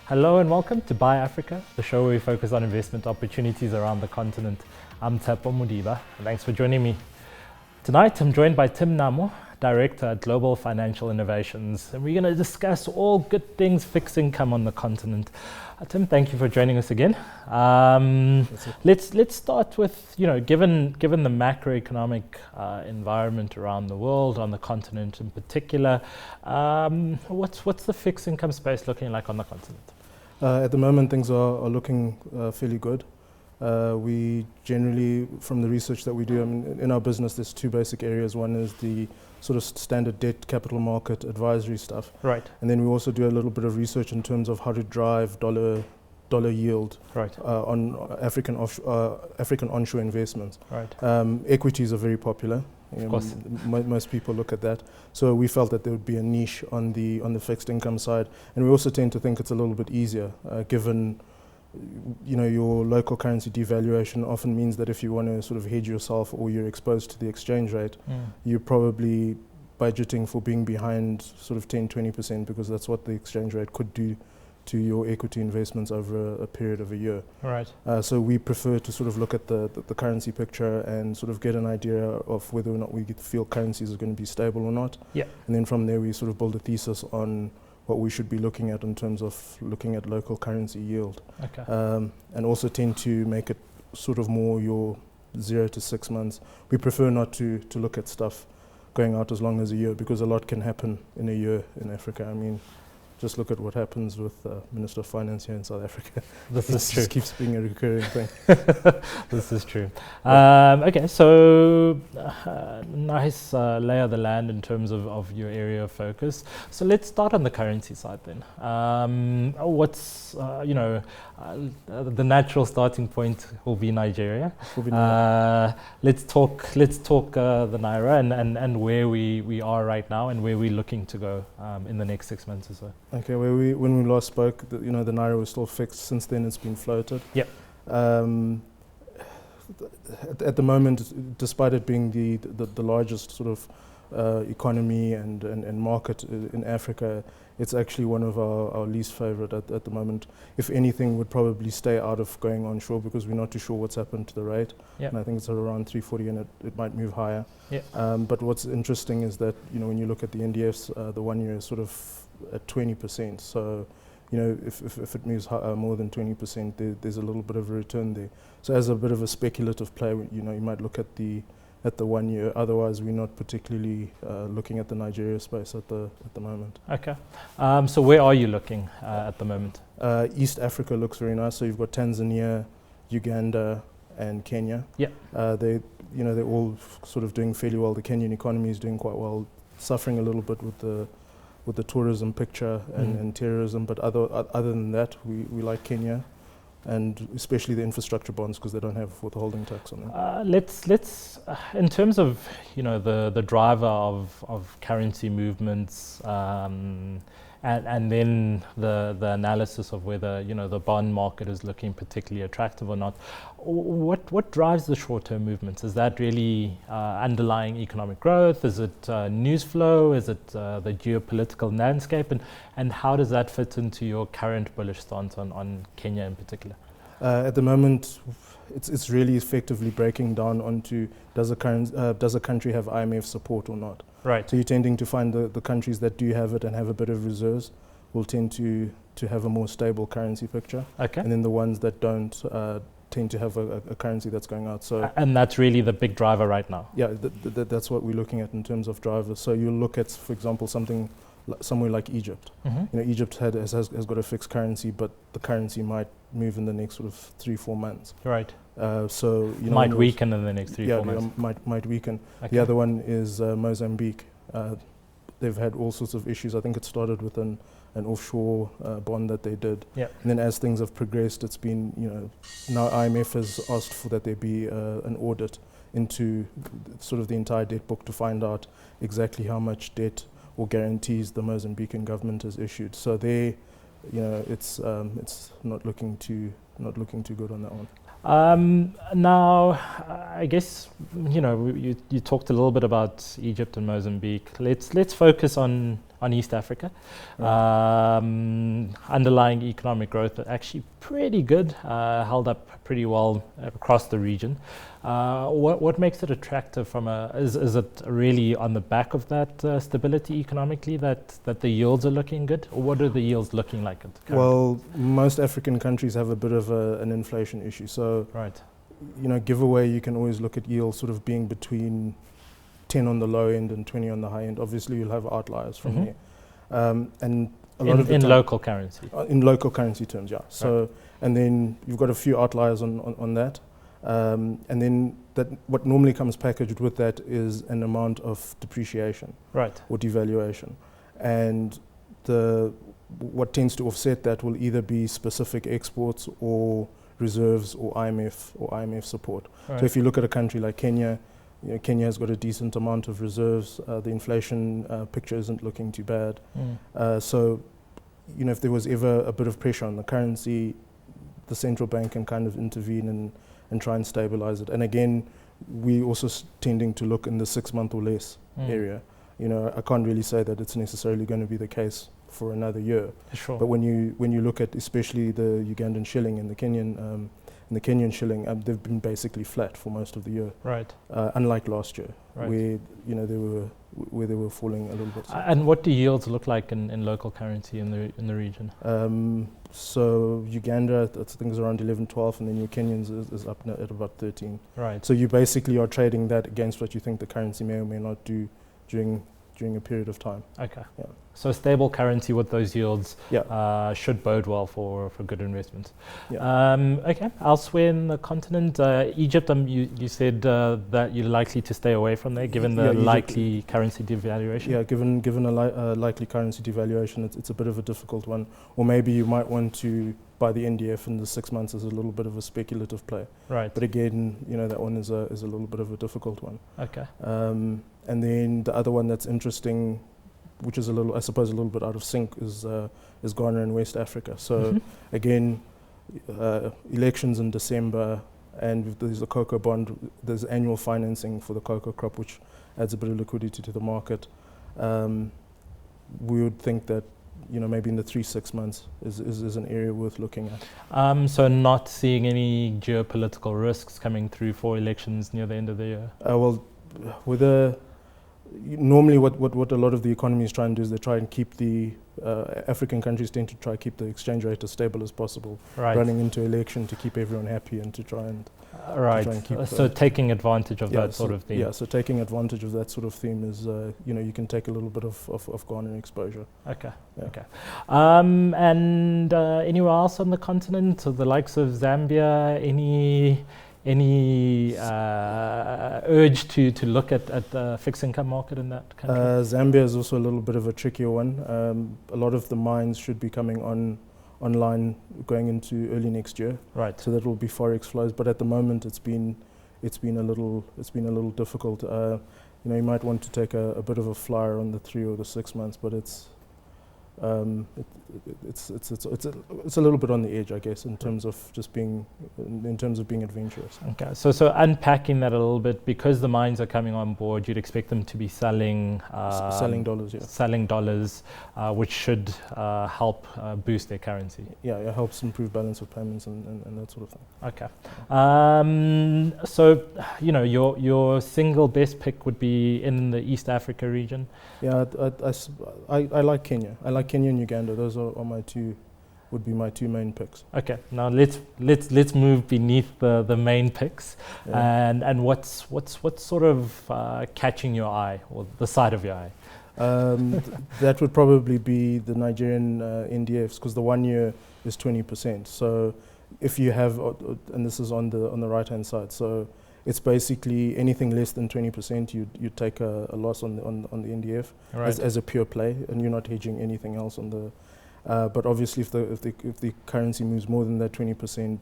Hello and welcome to Buy Africa, the show where we focus on investment opportunities around the continent. I'm Tshepho, Modiba. Thanks for joining me. Tonight I'm joined by Tim Nhamo, Director at Global Financial Innovations, and we're going to discuss all good things fixed income on the continent. Tim, thank you for joining us again. Let's start with, given the macroeconomic environment around the world, on the continent in particular, what's the fixed income space looking like on the continent? At the moment, things are looking fairly good. We generally, from the research that we do, in our business, there's two basic areas. One is the sort of standard debt capital market advisory stuff. Right. And then we also do a little bit of research in terms of how to drive dollar yield on African onshore investments. Right. Equities are very popular. Of course. Most people look at that. So we felt that there would be a niche on the fixed income side. And we also tend to think it's a little bit easier, given your local currency devaluation often means that if you want to sort of hedge yourself or you're exposed to the exchange rate, you're probably budgeting for being behind sort of 10-20% because that's what the exchange rate could do to your equity investments over a period of a year. Right. So we prefer to sort of look at the currency picture and sort of get an idea of whether or not we feel currencies are going to be stable or not. Yeah. And then from there we sort of build a thesis on what we should be looking at in terms of looking at local currency yield. Okay. And also tend to make it sort of more your 0 to 6 months. We prefer not to look at stuff going out as long as a year because a lot can happen in a year in Africa. Just look at what happens with Minister of Finance here in South Africa. This is true. It just keeps being a recurring thing. This is true. Okay, so nice lay of the land in terms of your area of focus. So let's start on the currency side then. What's, the natural starting point will be Nigeria. Let's talk the Naira and where we are right now and where we're looking to go in the next 6 months or so. Okay, when we last spoke, the Naira was still fixed. Since then, it's been floated. Yep. At the moment, despite it being the largest sort of economy and market in Africa, it's actually one of our least favorite at the moment. If anything, would probably stay out of going onshore because we're not too sure what's happened to the rate. Yep. And I think it's at around 340 and it might move higher. Yep. But what's interesting is that, when you look at the NDFs, the 1 year is sort of at 20%. So, if it moves more than 20%, there's a little bit of a return there. So as a bit of a speculative play, you might look at the 1 year. Otherwise, we're not particularly looking at the Nigeria space at the moment. Okay. So where are you looking at the moment? East Africa looks very nice. So you've got Tanzania, Uganda, and Kenya. Yeah. They're all sort of doing fairly well. The Kenyan economy is doing quite well, suffering a little bit with the tourism picture and terrorism. But other than that, we like Kenya. And especially the infrastructure bonds because they don't have withholding tax on them. Let's in terms of the driver of currency movements and then the analysis of whether the bond market is looking particularly attractive or not. What drives the short-term movements? Is that really underlying economic growth? Is it news flow? Is it the geopolitical landscape? And how does that fit into your current bullish stance on Kenya in particular? At the moment, it's really effectively breaking down onto does a country have IMF support or not? Right. So you're tending to find the countries that do have it and have a bit of reserves will tend to have a more stable currency picture. Okay. And then the ones that don't tend to have a currency that's going out. So and that's really the big driver right now. Yeah, that's what we're looking at in terms of drivers. So you look at, for example, somewhere like Egypt. Mm-hmm. Egypt has got a fixed currency, but the currency might move in the next sort of 3-4 months. Right. So might weaken in the next 3-4 months. Might weaken. Okay. The other one is Mozambique. They've had all sorts of issues. I think it started with an offshore bond that they did. Yep. And then as things have progressed, it's been, now IMF has asked for that there be an audit into sort of the entire debt book to find out exactly how much debt or guarantees the Mozambican government has issued. So it's not looking too good on that one. Now, I guess you talked a little bit about Egypt and Mozambique. Let's focus on on East Africa. Right. Underlying economic growth actually pretty good, held up pretty well across the region. What makes it attractive is it really on the back of that stability economically that the yields are looking good, or what are the yields looking like currently? Well, most African countries have a bit of an inflation issue. So, right. Give away, you can always look at yields sort of being between 10 on the low end and 20 on the high end. Obviously, you'll have outliers from there. And a lot of the in time, local currency. In local currency terms, yeah. So, right. And then you've got a few outliers on that. And then what normally comes packaged with that is an amount of depreciation, right, or devaluation. And what tends to offset that will either be specific exports or reserves or IMF support. Right. So if you look at a country like Kenya, Kenya has got a decent amount of reserves. The inflation picture isn't looking too bad. So, if there was ever a bit of pressure on the currency, the central bank can kind of intervene and try and stabilize it. And again, we also tending to look in the 6-month or less area. I can't really say that it's necessarily going to be the case for another year. Sure. But when you look at especially the Ugandan shilling and the Kenyan shilling, they've been basically flat for most of the year. Right. Unlike last year, right, where they were falling a little bit. And what do yields look like in local currency in the region? So Uganda, I think is around 11, 12, and then your Kenyans is up at about 13. Right. So you basically are trading that against what you think the currency may or may not do during a period of time. Okay. Yeah. So stable currency with those yields, yeah, should bode well for good investments. Yeah. Okay. Elsewhere in the continent, Egypt, you said that you're likely to stay away from there, given the likely currency devaluation. Yeah, given a likely currency devaluation, it's a bit of a difficult one. Or maybe you might want to buy the NDF in the 6 months as a little bit of a speculative play. Right. But again, that one is a little bit of a difficult one. Okay. And then the other one that's interesting, which is a little bit out of sync, is Ghana and West Africa. So again, elections in December, and there's the cocoa bond, there's annual financing for the cocoa crop, which adds a bit of liquidity to the market. We would think that maybe in the 3-6 months is an area worth looking at. So not seeing any geopolitical risks coming through for elections near the end of the year? Well, normally what a lot of the economies try and do is they try and keep the African countries tend to try to keep the exchange rate as stable as possible, right, running into election to keep everyone happy and to try and keep so taking advantage of that sort of theme. Yeah, so taking advantage of that sort of theme is you can take a little bit of Ghana exposure. Okay. Yeah. Okay. And anywhere else on the continent, so the likes of Zambia, any urge to look at the fixed income market in that country? Zambia is also a little bit of a trickier one. A lot of the mines should be coming online going into early next year. Right. So that will be forex flows, but at the moment it's been a little difficult. You might want to take a bit of a flyer on the 3 or the 6 months, but it's a little bit on the edge, I guess, in terms of being adventurous. Okay, so unpacking that a little bit, because the mines are coming on board, you'd expect them to be selling dollars, yeah. Selling dollars, which should help boost their currency. Yeah, it helps improve balance of payments and that sort of thing. Okay. So your single best pick would be in the East Africa region. Yeah, I like Kenya. I like Kenya and Uganda. Those are would be my two main picks. Okay, now let's move beneath the main picks, yeah. and what's sort of catching your eye, or the side of your eye? That would probably be the Nigerian NDFs, because the 1 year is 20%. So if you have, and this is on the right hand side, so it's basically anything less than 20%, you take a loss on the NDF, right, as a pure play, and you're not hedging anything else on the. But obviously, if the currency moves more than that 20%,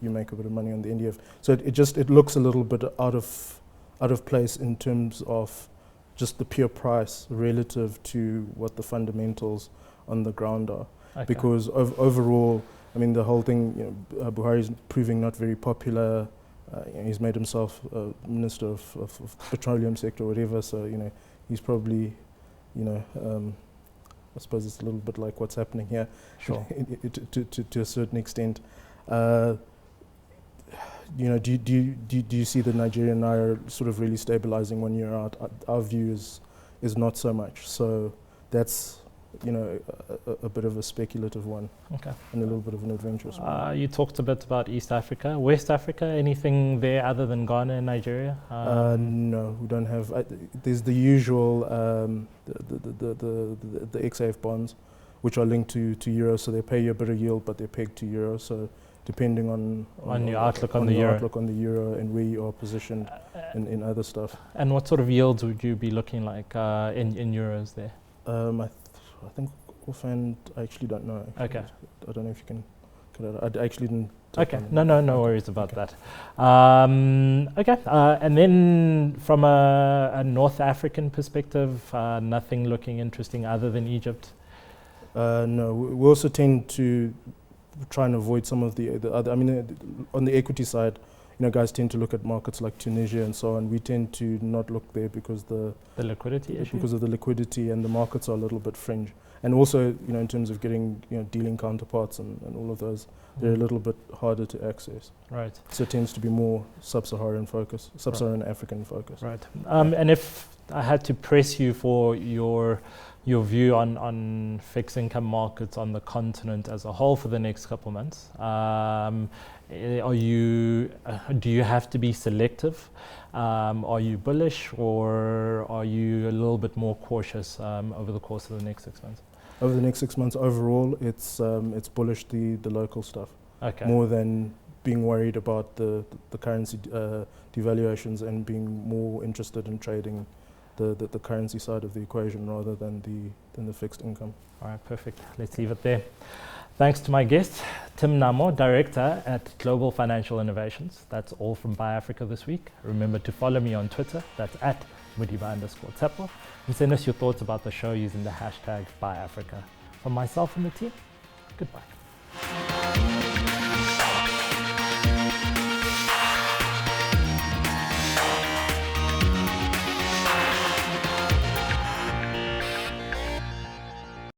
you make a bit of money on the NDF. So it looks a little bit out of place in terms of just the pure price relative to what the fundamentals on the ground are. Okay. Because overall, I mean, the whole thing, Buhari is proving not very popular. He's made himself minister of petroleum sector or whatever. So he's probably I suppose it's a little bit like what's happening here, Sure. to a certain extent. You know, do you see the Nigerian naira sort of really stabilizing 1 year out? Our view is not so much. So that's, you know, a bit of a speculative one. Okay. And a little bit of an adventurous one. You talked a bit about East Africa, West Africa. Anything there other than Ghana and Nigeria? No, we don't have. There's the usual the XAF bonds, which are linked to euro, so they pay you a bit of yield, but they're pegged to euro. So depending on your outlook on the your euro, outlook on the euro and where you are positioned in other stuff. And what sort of yields would you be looking like in euros there? I think offhand, I actually don't know. Okay. I don't know if you can. I actually didn't. Okay. No worries about that. Okay. And then from a North African perspective, nothing looking interesting other than Egypt. No, we also tend to try and avoid some of the other. I mean, on the equity side, you know, guys tend to look at markets like Tunisia and so on. We tend to not look there because the liquidity issue. Because of the liquidity, and the markets are a little bit fringe. And also, you know, in terms of getting, you know, dealing counterparts and all of those, they're a little bit harder to access. Right. So it tends to be more sub-Saharan focus, sub-Saharan African focus. Right. And if I had to press you for your view on fixed income markets on the continent as a whole for the next couple of months, do you have to be selective? Are you bullish, or are you a little bit more cautious over the course of the next 6 months? Over the next 6 months, overall, it's bullish, the local stuff. Okay. More than being worried about the currency devaluations, and being more interested in trading the currency side of the equation rather than the fixed income. All right, perfect. Let's leave it there. Thanks to my guest, Tim Nhamo, Director at Global Financial Innovations. That's all from Buy Africa this week. Remember to follow me on Twitter. That's at Modiba_Tshepho. And send us your thoughts about the show using the hashtag BuyAfrica. From myself and the team, goodbye.